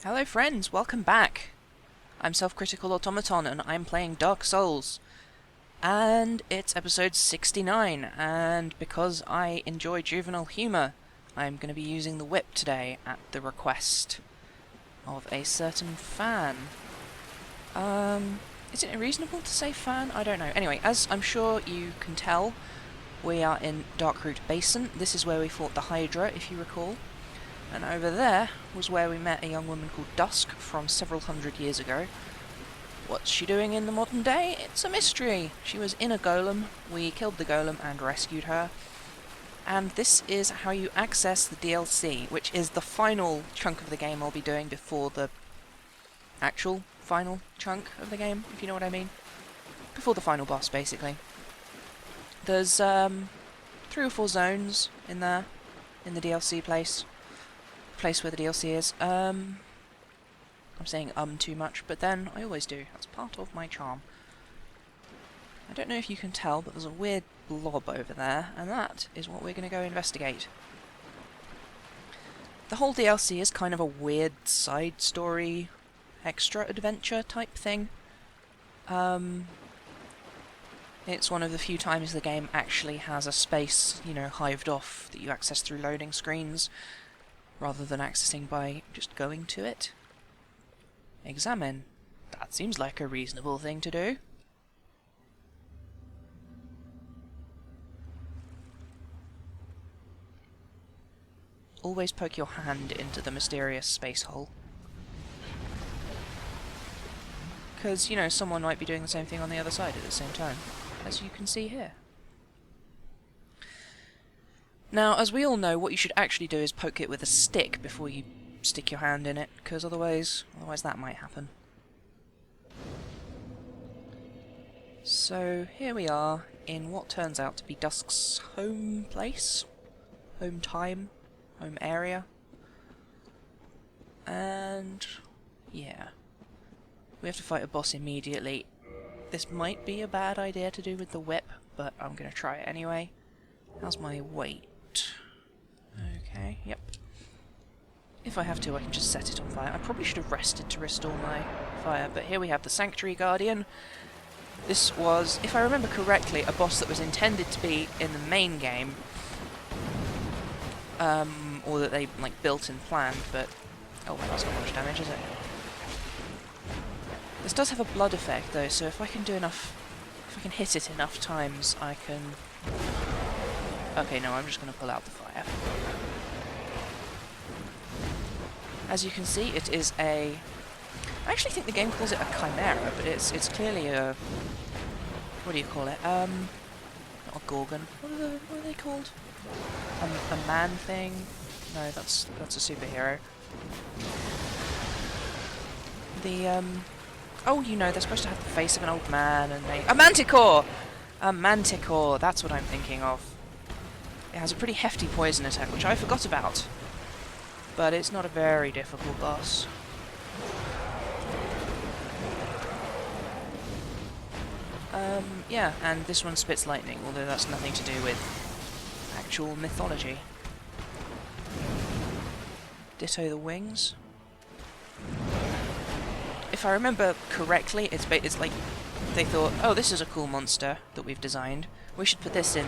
Hello friends, welcome back. I'm Self-Critical Automaton and I'm playing Dark Souls. And it's episode 69, and because I enjoy juvenile humour, I'm going to be using the whip today at the request of a certain fan. Is it reasonable to say fan? I don't know. Anyway, as I'm sure you can tell, we are in Darkroot Basin. This is where we fought the Hydra, if you recall. And over there was where we met a young woman called Dusk from several hundred years ago. What's she doing in the modern day? It's a mystery. She was in a golem, we killed the golem and rescued her. And this is how you access the DLC, which is the final chunk of the game I'll be doing before the actual final chunk of the game, if you know what I mean. Before the final boss, basically. There's 3 or 4 zones in there, in the DLC place where the DLC is. I'm saying too much, but then I always do. That's part of my charm. I don't know if you can tell, but there's a weird blob over there, and that is what we're going to go investigate. The whole DLC is kind of a weird side story, extra adventure type thing. It's one of the few times the game actually has a space, you know, hived off that you access through loading screens, rather than accessing by just going to it. Examine. That seems like a reasonable thing to do. Always poke your hand into the mysterious space hole. Because, you know, someone might be doing the same thing on the other side at the same time, as you can see here. Now, as we all know, what you should actually do is poke it with a stick before you stick your hand in it, because otherwise that might happen. So, here we are, in what turns out to be Dusk's home place, home time, home area. And, yeah. We have to fight a boss immediately. This might be a bad idea to do with the whip, but I'm going to try it anyway. How's my weight? Okay, yep. If I have to, I can just set it on fire. I probably should have rested to restore my fire, but here we have the Sanctuary Guardian. This was, if I remember correctly, a boss that was intended to be in the main game, or that they like built and planned, but oh, that's not much damage, is it? This does have a blood effect though, so if I can hit it enough times, I can... Okay, no, I'm just going to pull out the fire. As you can see, it is a... I actually think the game calls it a chimera, but it's clearly a... What do you call it? Not a gorgon. What are they called? A man thing? No, that's a superhero. The, oh, you know, they're supposed to have the face of an old man, and they... A manticore! A manticore, that's what I'm thinking of. It has a pretty hefty poison attack, which I forgot about. But it's not a very difficult boss. Yeah, and this one spits lightning, although that's nothing to do with actual mythology. Ditto the wings. If I remember correctly, it's like they thought, oh, this is a cool monster that we've designed. We should put this in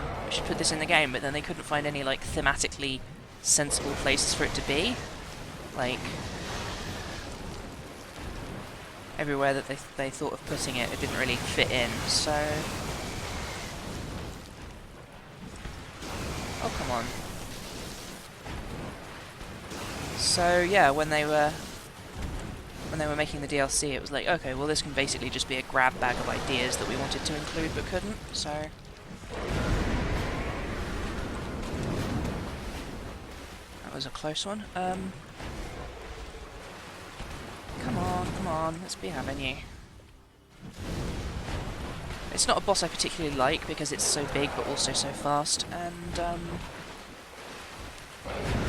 the game, but then they couldn't find any like thematically sensible places for it to be. Like everywhere that they thought of putting it, it didn't really fit in, so... Oh, come on. So yeah, when they were making the DLC, it was like, okay, well this can basically just be a grab bag of ideas that we wanted to include but couldn't, so... That was a close one. Come on, let's be having you. It's not a boss I particularly like because it's so big but also so fast, and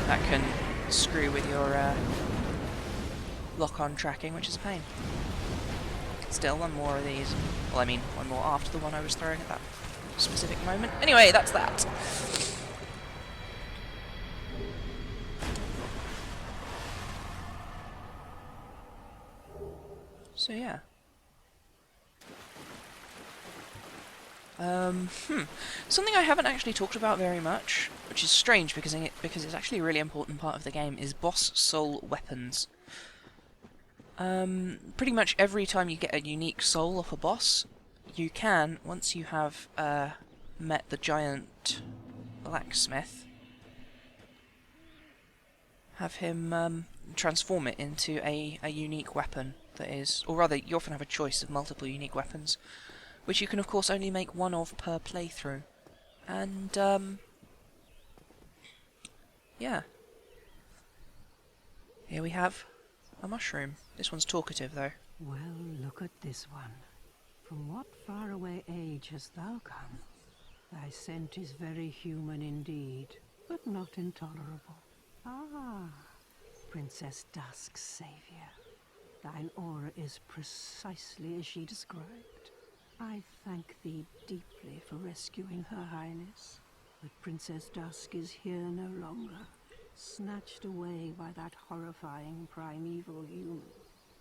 that can screw with your lock-on tracking, which is a pain. Still, one more of these. Well, I mean, one more after the one I was throwing at that specific moment. Anyway, that's that. So yeah. Something I haven't actually talked about very much, which is strange because it's actually a really important part of the game, is boss soul weapons. Pretty much every time you get a unique soul off a boss, you can, once you have met the giant blacksmith, have him transform it into a unique weapon that is, or rather, you often have a choice of multiple unique weapons, which you can of course only make one of per playthrough. And, yeah. Here we have a mushroom. This one's talkative, though. Well, look at this one. From what faraway age hast thou come? Thy scent is very human indeed, but not intolerable. Ah, Princess Dusk's savior. Thine aura is precisely as she described. I thank thee deeply for rescuing Her Highness, but Princess Dusk is here no longer, snatched away by that horrifying primeval human.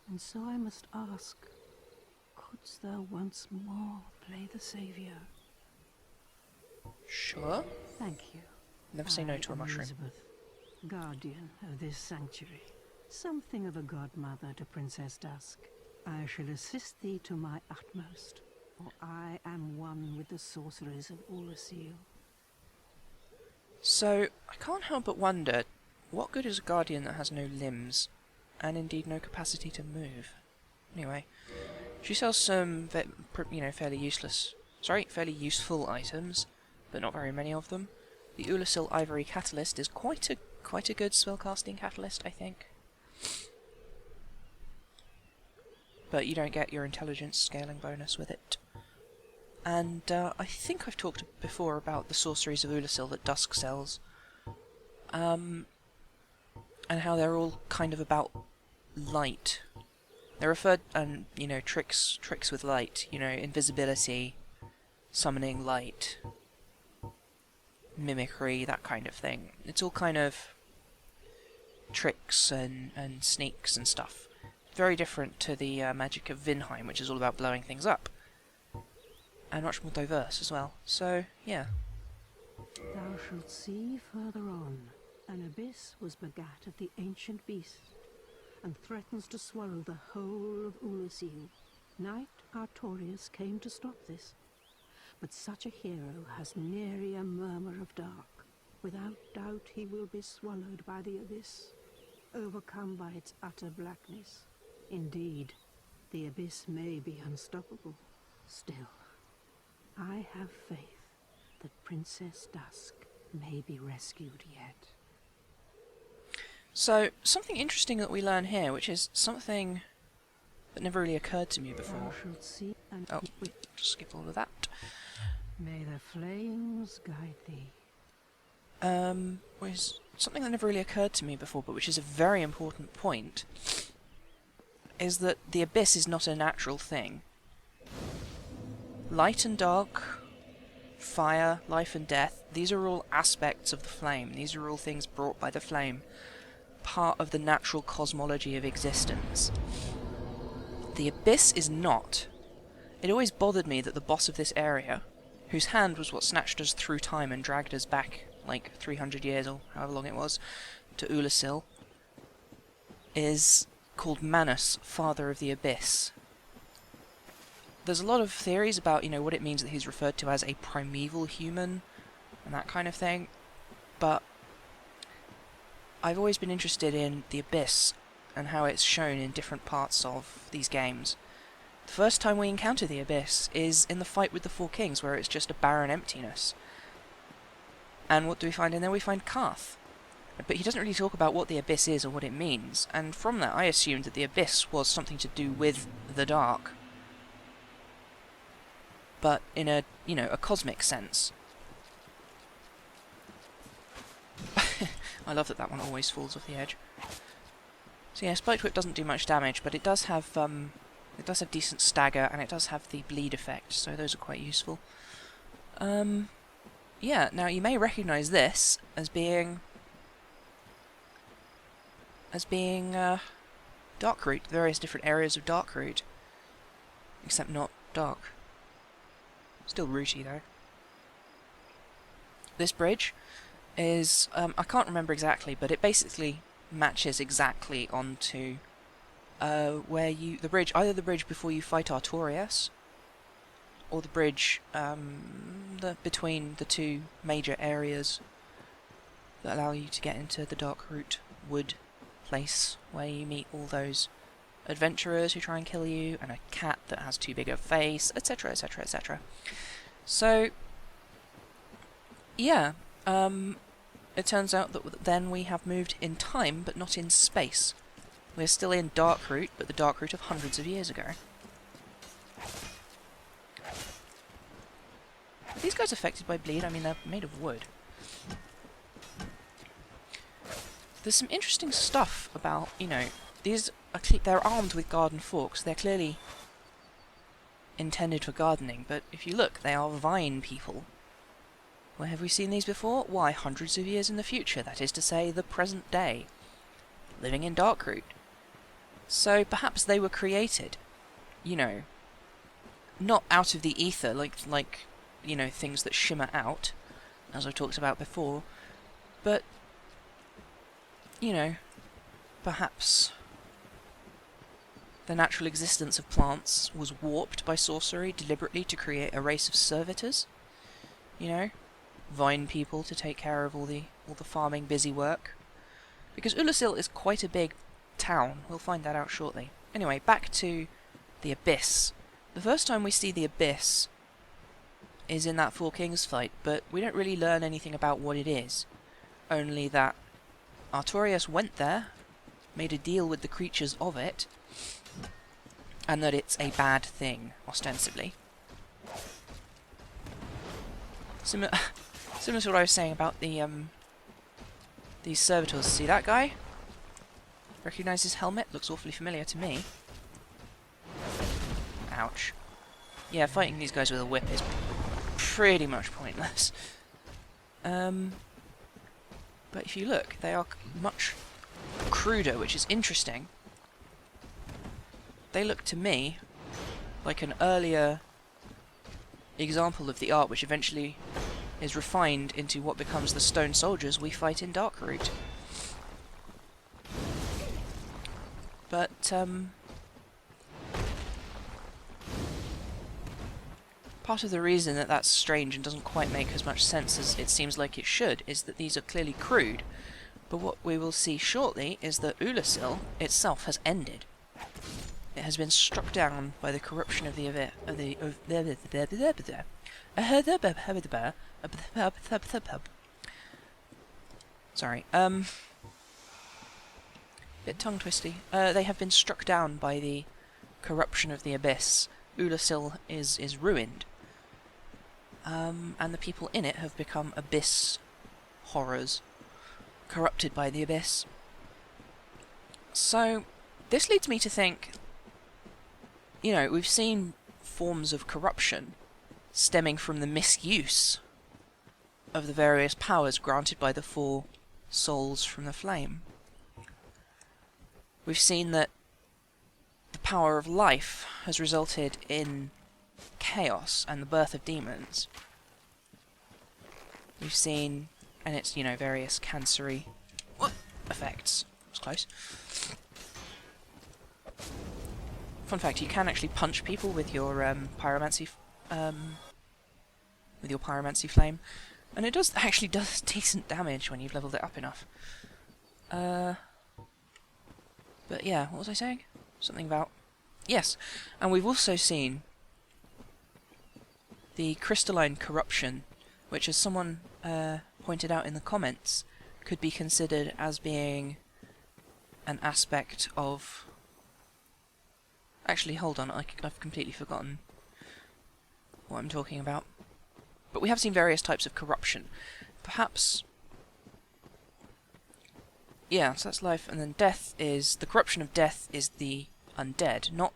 And so I must ask, couldst thou once more play the savior? Sure. Thank you. Never say no to a mushroom. Elizabeth, guardian of this sanctuary, something of a godmother to Princess Dusk. I shall assist thee to my utmost, for I am one with the sorceries of Ursil. So, I can't help but wonder, what good is a guardian that has no limbs, and indeed no capacity to move? Anyway, she sells some, fairly useful items, but not very many of them. The Ursil Ivory Catalyst is quite a good spellcasting catalyst, I think. But you don't get your intelligence scaling bonus with it. And I think I've talked before about the sorceries of Ursil that Dusk sells. And how they're all kind of about light. They're referred, and tricks with light. Invisibility, summoning light, mimicry, that kind of thing. It's all kind of tricks and sneaks and stuff. Very different to the magic of Vinheim, which is all about blowing things up. And much more diverse as well. So, yeah. Thou shalt see further on, an abyss was begat of the ancient beast, and threatens to swallow the whole of Ursil. Knight Artorius came to stop this, but such a hero has nary a murmur of dark. Without doubt he will be swallowed by the abyss, overcome by its utter blackness. Indeed, the abyss may be unstoppable. Still, I have faith that Princess Dusk may be rescued yet. So, something interesting that we learn here, which is something that never really occurred to me before. Oh, just skip all of that. May the flames guide thee. Which is something that never really occurred to me before, but which is a very important point, is that the abyss is not a natural thing. Light and dark, fire, life and death, these are all aspects of the flame. These are all things brought by the flame. Part of the natural cosmology of existence. The abyss is not. It always bothered me that the boss of this area, whose hand was what snatched us through time and dragged us back, like 300 years or however long it was, to Ursil, is called Manus, Father of the Abyss. There's a lot of theories about, what it means that he's referred to as a primeval human, and that kind of thing, but I've always been interested in the Abyss, and how it's shown in different parts of these games. The first time we encounter the Abyss is in the fight with the Four Kings, where it's just a barren emptiness. And what do we find in there? We find Karth. But he doesn't really talk about what the Abyss is or what it means, and from that I assumed that the Abyss was something to do with the dark. But in a cosmic sense. I love that one always falls off the edge. So yeah, Spiked Whip doesn't do much damage, but it does have decent stagger, and it does have the bleed effect, so those are quite useful. Yeah, now you may recognise this as being Darkroot, various different areas of Darkroot. except not dark. Still rooty though. This bridge is, I can't remember exactly, but it basically matches exactly onto where the bridge, either the bridge before you fight Artorias, or the bridge between the two major areas that allow you to get into the Darkroot Wood place, where you meet all those adventurers who try and kill you, and a cat that has too big a face, etc, etc, etc. So, yeah, it turns out that then we have moved in time, but not in space. We're still in Darkroot, but the Darkroot of hundreds of years ago. Are these guys affected by bleed? I mean, they're made of wood. There's some interesting stuff about, you know, these are they're armed with garden forks. They're clearly intended for gardening, but if you look, they are vine people. Where have we seen these before? Why, hundreds of years in the future, that is to say, the present day. Living in Darkroot. So perhaps they were created, you know, not out of the ether, like you know, things that shimmer out, as I've talked about before, but, you know, perhaps the natural existence of plants was warped by sorcery deliberately to create a race of servitors, you know, vine people to take care of all the farming busy work. Because Ulasil is quite a big town, we'll find that out shortly. Anyway, back to the Abyss. The first time we see the Abyss is in that Four Kings fight, but we don't really learn anything about what it is. Only that Artorias went there, made a deal with the creatures of it, and that it's a bad thing, ostensibly. Similar to what I was saying about the these servitors. See that guy? Recognise his helmet? Looks awfully familiar to me. Ouch. Yeah, fighting these guys with a whip is pretty much pointless. But if you look, they are much cruder, which is interesting. They look to me like an earlier example of the art which eventually is refined into what becomes the stone soldiers we fight in Darkroot. But, part of the reason that that's strange and doesn't quite make as much sense as it seems like it should is that these are clearly crude, but what we will see shortly is that Ulasil itself has ended. It has been struck down by the corruption of the sorry, bit tongue twisty. They have been struck down by the corruption of the Abyss. Ulasil is ruined. And the people in it have become Abyss horrors, corrupted by the Abyss. So, this leads me to think, you know, we've seen forms of corruption stemming from the misuse of the various powers granted by the four souls from the flame. We've seen that the power of life has resulted in chaos and the birth of demons. We've seen, and it's, you know, various cancery effects. That was close. Fun fact, you can actually punch people with your pyromancy flame, and it actually does decent damage when you've leveled it up enough. But yeah, what was I saying? Something about... Yes, and we've also seen the crystalline corruption, which, as someone pointed out in the comments, could be considered as being an aspect of... Actually, hold on, I've completely forgotten what I'm talking about. But we have seen various types of corruption. Perhaps... Yeah, so that's life, and then death is... The corruption of death is the undead. Not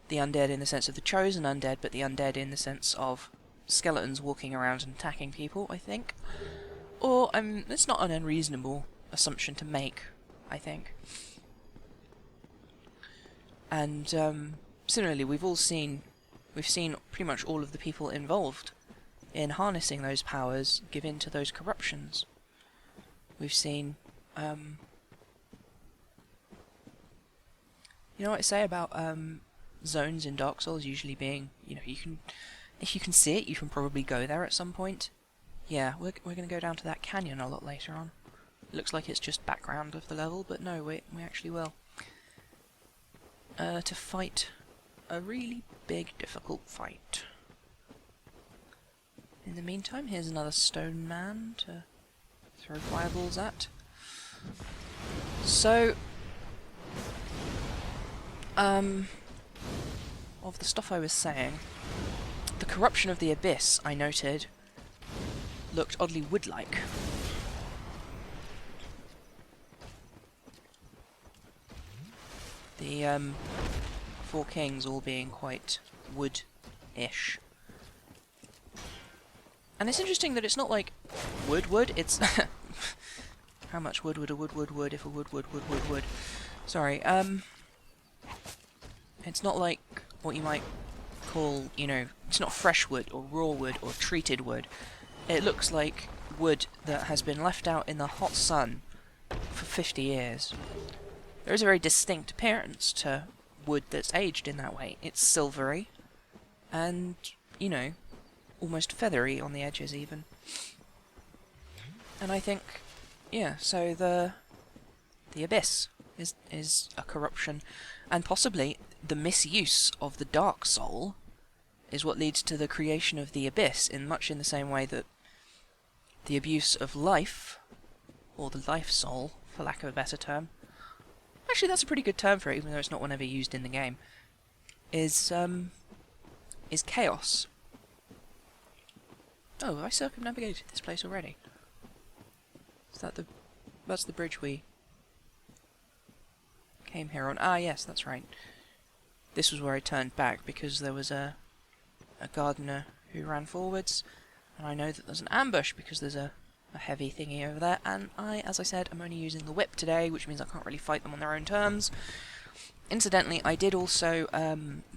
the undead in the sense of the chosen undead, but the undead in the sense of skeletons walking around and attacking people, I think. Or, it's not an unreasonable assumption to make, I think. And, similarly, we've seen pretty much all of the people involved in harnessing those powers give in to those corruptions. We've seen, you know what I say about zones in Dark Souls usually being, you know, if you can see it, you can probably go there at some point. Yeah, we're going to go down to that canyon a lot later on. It looks like it's just background of the level, but no, we actually will. To fight a really big, difficult fight. In the meantime, here's another stone man to throw fireballs at. So, of the stuff I was saying, the corruption of the Abyss, I noted, looked oddly wood-like. The Four Kings all being quite wood-ish. And it's interesting that it's not like Woodwood, it's... How much wood would a wood if a would? Sorry, it's not like what you might call, you know, it's not fresh wood or raw wood or treated wood. It looks like wood that has been left out in the hot sun for 50 years. There is a very distinct appearance to wood that's aged in that way. It's silvery and, you know, almost feathery on the edges even. And I think, yeah, so the Abyss is a corruption, and possibly the misuse of the Dark Soul is what leads to the creation of the Abyss, in much in the same way that the abuse of life, or the Life Soul, for lack of a better term, actually that's a pretty good term for it, even though it's not one ever used in the game, is chaos. Oh, have I circumnavigated this place already? Is that that's the bridge we came here on? Ah, yes, that's right. This was where I turned back because there was a gardener who ran forwards, and I know that there's an ambush because there's a heavy thingy over there, and as I said, I'm only using the whip today, which means I can't really fight them on their own terms. Incidentally, I did also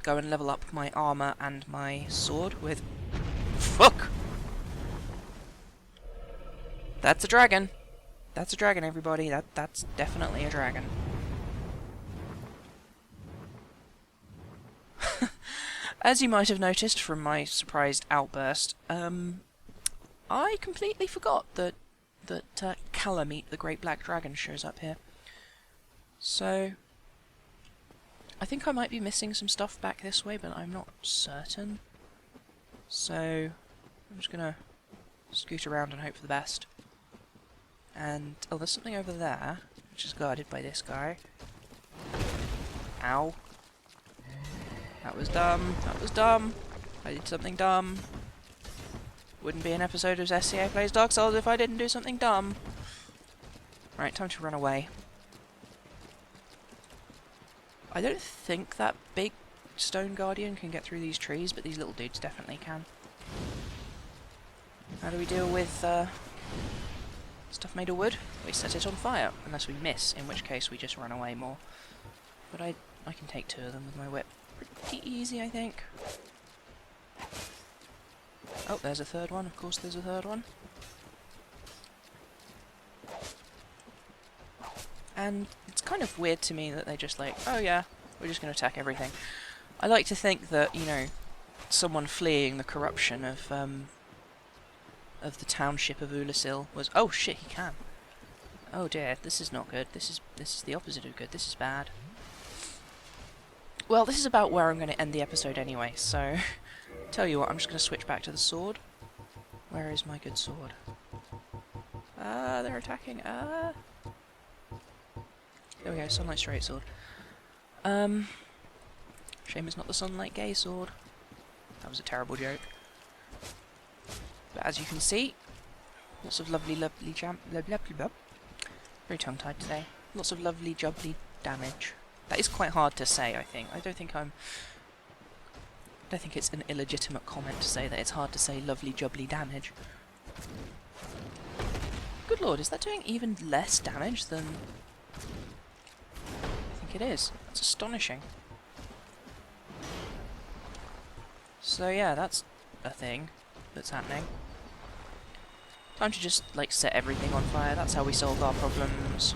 go and level up my armour and my sword with... Fuck! That's a dragon! That's a dragon, everybody. That's definitely a dragon. As you might have noticed from my surprised outburst, I completely forgot that Calamite, the Great Black Dragon, shows up here. So, I think I might be missing some stuff back this way, but I'm not certain. So, I'm just gonna scoot around and hope for the best. And, oh, there's something over there, which is guarded by this guy. Ow. That was dumb. That was dumb. I did something dumb. Wouldn't be an episode of SCA Plays Dark Souls if I didn't do something dumb. Right, time to run away. I don't think that big stone guardian can get through these trees, but these little dudes definitely can. How do we deal with stuff made of wood? We set it on fire, unless we miss, in which case we just run away more. But I can take two of them with my whip. Pretty easy, I think. Oh, there's a third one. Of course there's a third one. And it's kind of weird to me that they're just like, oh yeah, we're just going to attack everything. I like to think that, you know, someone fleeing the corruption of the township of Ulasil was... Oh shit, he can. Oh dear, this is not good. This is the opposite of good. This is bad. Well, this is about where I'm going to end the episode anyway, so... Tell you what, I'm just going to switch back to the sword. Where is my good sword? Ah, they're attacking. Ah. There we go, Sunlight Straight Sword. Shame it's not the Sunlight Gay Sword. That was a terrible joke. But as you can see, lots of lovely jam... Blah, blah, blah, blah. Very tongue-tied today. Lots of lovely jubbly damage. That is quite hard to say, I think. I don't think it's an illegitimate comment to say that it's hard to say lovely jubbly damage. Good lord, is that doing even less damage than... I think it is. That's astonishing. So yeah, that's a thing that's happening. Time to just, like, set everything on fire. That's how we solve our problems.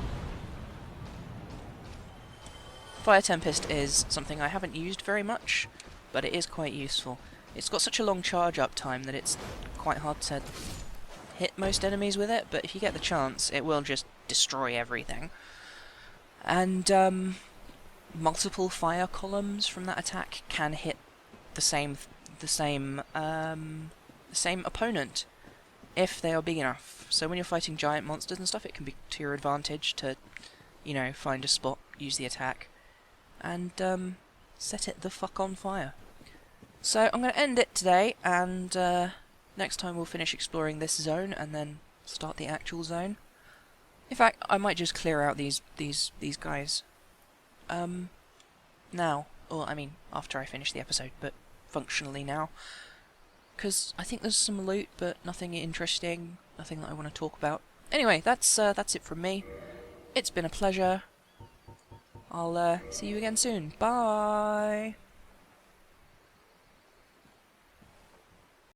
Fire Tempest is something I haven't used very much, but it is quite useful. It's got such a long charge-up time that it's quite hard to hit most enemies with it, but if you get the chance, it will just destroy everything. And multiple fire columns from that attack can hit the same opponent if they are big enough. So when you're fighting giant monsters and stuff, it can be to your advantage to, you know, find a spot, use the attack, and set it the fuck on fire. So I'm going to end it today, and next time we'll finish exploring this zone and then start the actual zone. In fact, I might just clear out these guys now, or I mean after I finish the episode, but functionally now, because I think there's some loot, but nothing interesting, nothing that I want to talk about. Anyway, that's it from me. It's been a pleasure. I'll see you again soon. Bye.